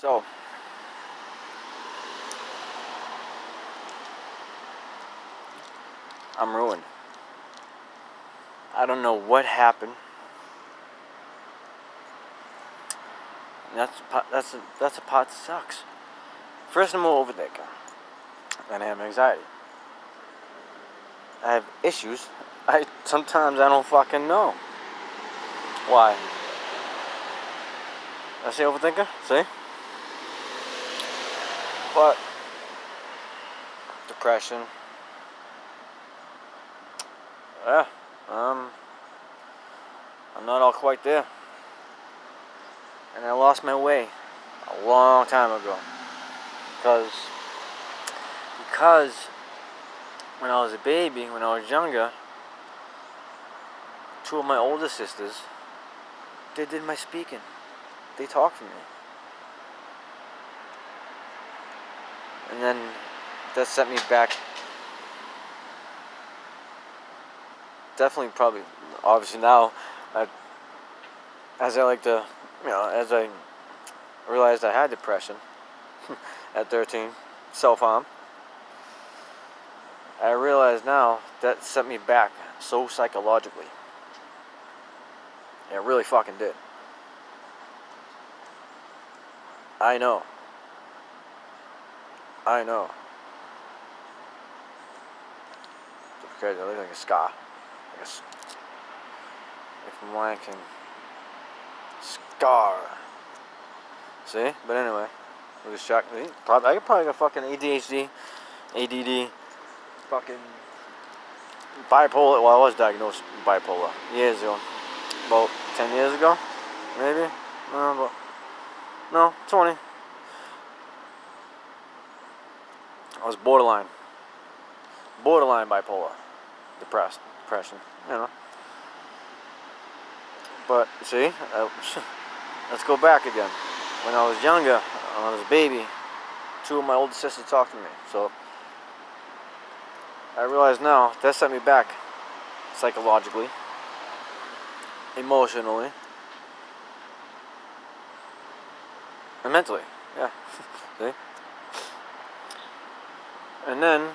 So, I'm ruined. I don't know what happened. And that's a part that sucks. First, I'm an overthinker. Then I have anxiety. I have issues. Sometimes I don't fucking know why. I say overthinker. See? But depression. Yeah. I'm not all quite there. And I lost my way a long time ago. Because when I was a baby, when I was younger, two of my older sisters, they did my speaking. They talked for me. And then that set me back. Definitely, probably, obviously now, as I realized I had depression at 13, self-harm, I realize now that set me back so psychologically. It really fucking did. I know. It's crazy. I look like a scar. If I'm wanking. Scar. See? But anyway. It was shocking. I probably got fucking ADHD, ADD, fucking bipolar. Well, I was diagnosed with bipolar years ago. About 10 years ago. Maybe? No, 20. I was borderline bipolar, depression, But see, let's go back again. When I was younger, when I was a baby, two of my older sisters talked to me. So I realize now that set me back psychologically, emotionally, and mentally. Yeah, see. And then,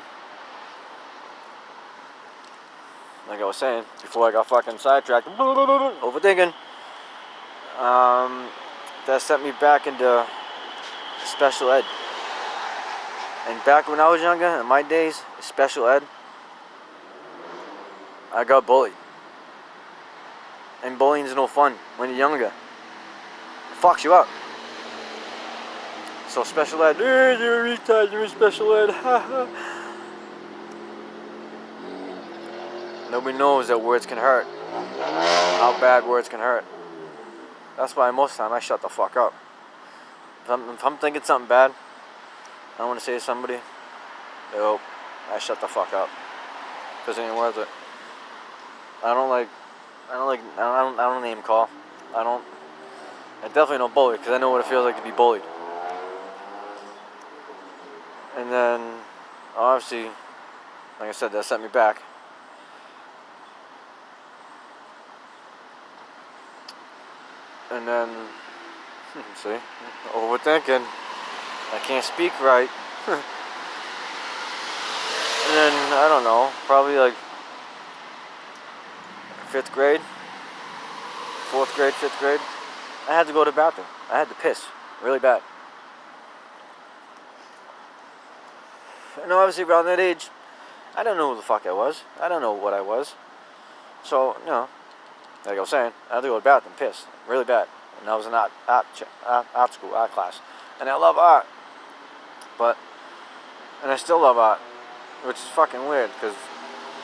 like I was saying, before I got fucking sidetracked, overthinking, that sent me back into special ed. And back when I was younger, in my days, special ed, I got bullied. And bullying is no fun when you're younger. It fucks you up. So special ed, you're a retard, you're in special ed, Nobody knows that words can hurt. How bad words can hurt. That's why most of the time I shut the fuck up. If I'm thinking something bad, I don't want to say to somebody, I shut the fuck up. Because it ain't worth it. I don't name call. I definitely don't bully, because I know what it feels like to be bullied. And then, obviously, like I said, that set me back. And then, see, overthinking. I can't speak right. And then, I don't know, probably like 5th grade, 4th grade, 5th grade, I had to go to the bathroom. I had to piss really bad. And obviously around that age, I don't know who the fuck I was. I don't know what I was. So, like I was saying, I had to go to the bathroom, piss really bad. And I was in art school, art class. And I love art. And I still love art, which is fucking weird, because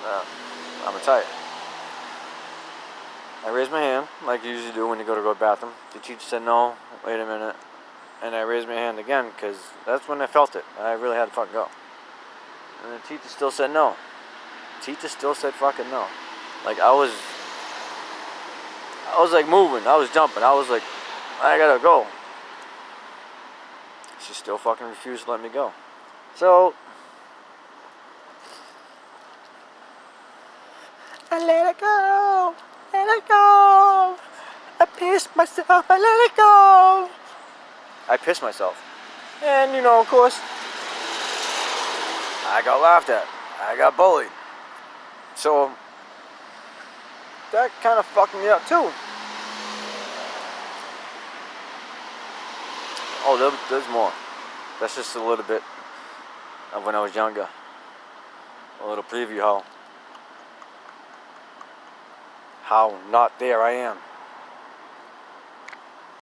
I'm gonna tell you. I raised my hand, like you usually do when you go to the bathroom. The teacher said no, wait a minute. And I raised my hand again, because that's when I felt it. I really had to fucking go. And the teacher still said no. Teacher still said fucking no. Like I was like moving, I was jumping, I was like, I gotta go. She still fucking refused to let me go. So I let it go. I pissed myself, I let it go. I pissed myself. And, you know, of course, I got laughed at. I got bullied. So, that kind of fucked me up too. Oh, there's more. That's just a little bit of when I was younger. A little preview how not there I am.